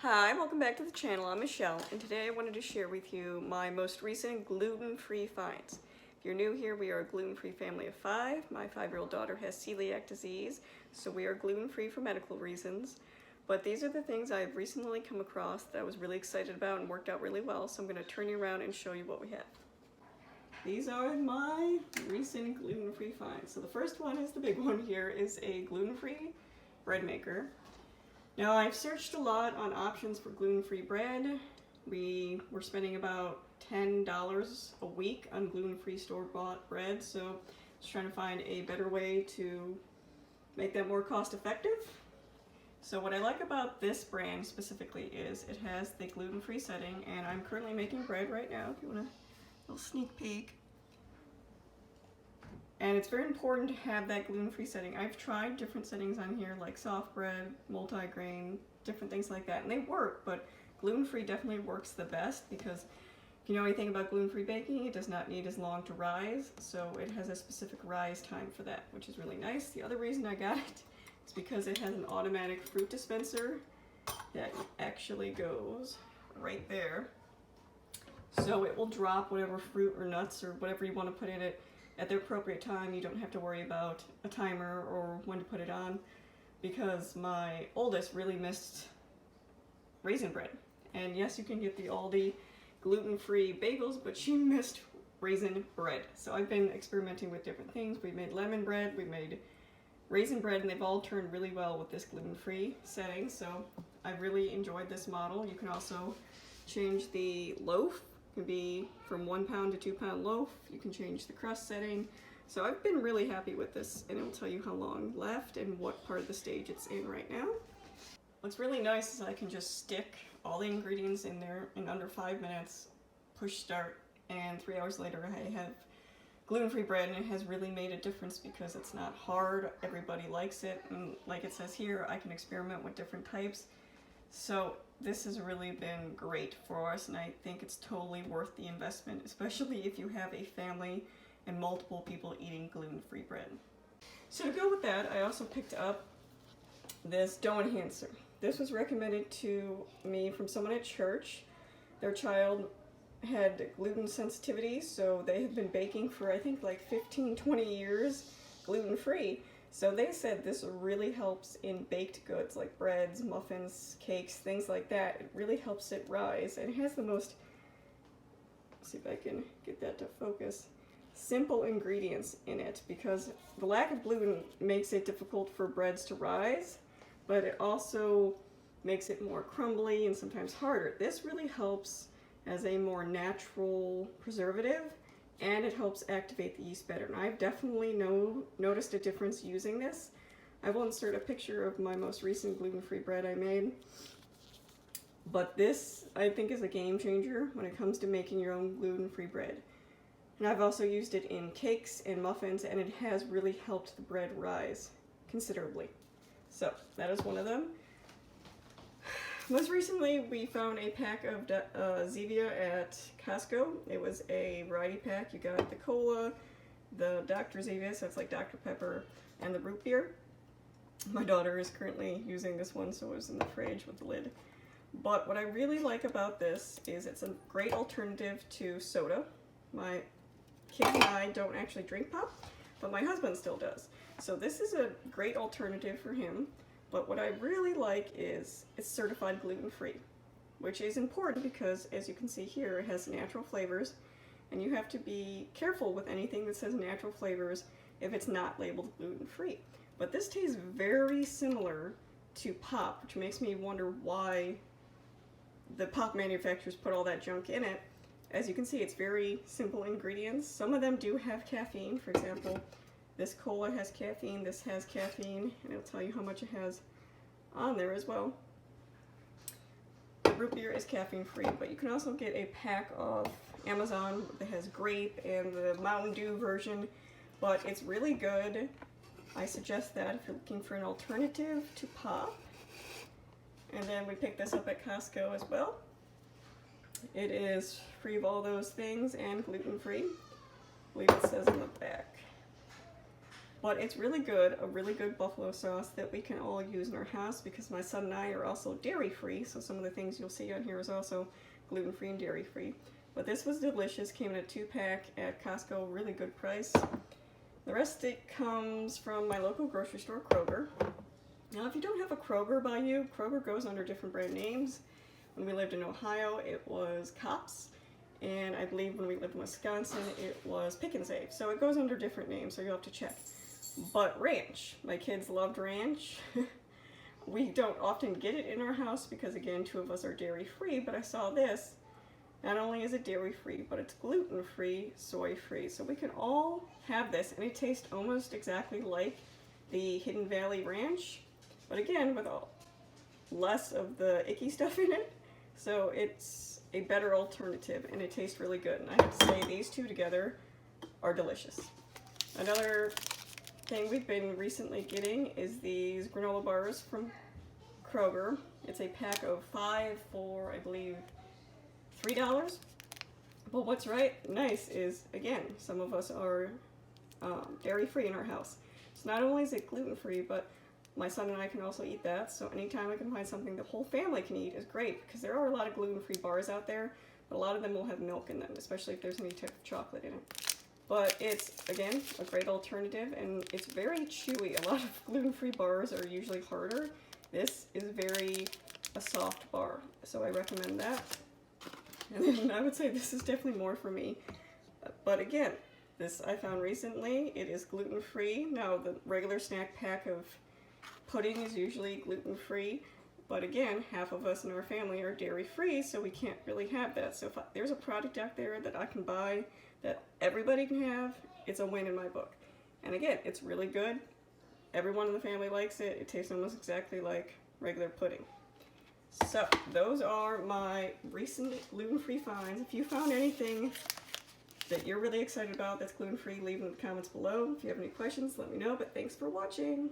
Hi, welcome back to the channel. I'm Michelle, and today I wanted to share with you my most recent gluten-free finds. If you're new here, we are a gluten-free family of 5. My 5-year-old daughter has celiac disease, so we are gluten-free for medical reasons. But these are the things I've recently come across that I was really excited about and worked out really well, so I'm going to turn you around and show you what we have. These are my recent gluten-free finds. So the first one is the big one here, is a gluten-free bread maker. Now, I've searched a lot on options for gluten-free bread. We were spending about $10 a week on gluten-free store-bought bread, so I was trying to find a better way to make that more cost-effective. So what I like about this brand specifically is it has the gluten-free setting, and I'm currently making bread right now, if you want a little sneak peek. And it's very important to have that gluten-free setting. I've tried different settings on here, like soft bread, multi-grain, different things like that, and they work, but gluten-free definitely works the best because if you know anything about gluten-free baking, it does not need as long to rise, so it has a specific rise time for that, which is really nice. The other reason I got it is because it has an automatic fruit dispenser that actually goes right there. So it will drop whatever fruit or nuts or whatever you want to put in it at the appropriate time. You don't have to worry about a timer or when to put it on, because my oldest really missed raisin bread. And yes, you can get the Aldi gluten-free bagels, but she missed raisin bread. So I've been experimenting with different things. We made lemon bread, we made raisin bread, and they've all turned really well with this gluten-free setting. So I really enjoyed this model. You can also change the loaf. Can be from 1 pound to 2 pound loaf. You can change the crust setting. So I've been really happy with this, and it'll tell you how long left and what part of the stage it's in right now. What's really nice is I can just stick all the ingredients in there in under 5 minutes, push start, and 3 hours later I have gluten-free bread, and it has really made a difference because it's not hard. Everybody likes it, and like it says here, I can experiment with different types. So this has really been great for us, and I think it's totally worth the investment, especially if you have a family and multiple people eating gluten-free bread. So to go with that, I also picked up this dough enhancer. This was recommended to me from someone at church. Their child had gluten sensitivity, so they have been baking for I think like 15-20 years gluten-free. So they said this really helps in baked goods like breads, muffins, cakes, things like that. It really helps it rise, and it has the most, let's see if I can get that to focus, simple ingredients in it, because the lack of gluten makes it difficult for breads to rise, but it also makes it more crumbly and sometimes harder. This really helps as a more natural preservative, and it helps activate the yeast better. And I've definitely noticed a difference using this. I will insert a picture of my most recent gluten-free bread I made. But this, I think, is a game changer when it comes to making your own gluten-free bread. And I've also used it in cakes and muffins, and it has really helped the bread rise considerably. So that is one of them. Most recently, we found a pack of Zevia at Costco. It was a variety pack. You got the cola, the Dr. Zevia, so it's like Dr. Pepper, and the root beer. My daughter is currently using this one, so it was in the fridge with the lid. But what I really like about this is it's a great alternative to soda. My kids and I don't actually drink pop, but my husband still does. So this is a great alternative for him. But what I really like is it's certified gluten-free, which is important because, as you can see here, it has natural flavors, and you have to be careful with anything that says natural flavors if it's not labeled gluten-free. But this tastes very similar to pop, which makes me wonder why the pop manufacturers put all that junk in it. As you can see, it's very simple ingredients. Some of them do have caffeine. For example, this cola has caffeine, this has caffeine, and it'll tell you how much it has on there as well. The root beer is caffeine free, but you can also get a pack of Amazon that has grape and the Mountain Dew version, but it's really good. I suggest that if you're looking for an alternative to pop. And then we picked this up at Costco as well. It is free of all those things and gluten-free. I believe it says in the back. But it's really good, a really good buffalo sauce that we can all use in our house because my son and I are also dairy-free, so some of the things you'll see on here is also gluten-free and dairy-free. But this was delicious, came in a 2-pack at Costco, really good price. The rest it comes from my local grocery store, Kroger. Now, if you don't have a Kroger by you, Kroger goes under different brand names. When we lived in Ohio, it was Kops. And I believe when we lived in Wisconsin, it was Pick and Save. So it goes under different names, so you'll have to check. But ranch, my kids loved ranch. We don't often get it in our house because, again, 2 of us are dairy-free, but I saw this. Not only is it dairy-free, but it's gluten-free, soy-free. So we can all have this, and it tastes almost exactly like the Hidden Valley Ranch, but again, with less of the icky stuff in it. So it's a better alternative, and it tastes really good. And I have to say, these 2 together are delicious. Another thing we've been recently getting is these granola bars from Kroger. It's a pack of 5 for, I believe, $3. But what's nice is, again, some of us are dairy-free in our house. So not only is it gluten-free, but my son and I can also eat that. So anytime I can find something the whole family can eat is great, because there are a lot of gluten-free bars out there, but a lot of them will have milk in them, especially if there's any type of chocolate in it. But it's, again, a great alternative, and it's very chewy. A lot of gluten-free bars are usually harder. This is a soft bar, so I recommend that. And then I would say this is definitely more for me. But again, this I found recently. It is gluten-free. Now, the regular snack pack of pudding is usually gluten-free. But again, half of us in our family are dairy-free, so we can't really have that. So if there's a product out there that I can buy that everybody can have, it's a win in my book. And again, it's really good. Everyone in the family likes it. It tastes almost exactly like regular pudding. So, those are my recent gluten-free finds. If you found anything that you're really excited about that's gluten-free, leave them in the comments below. If you have any questions, let me know, but thanks for watching.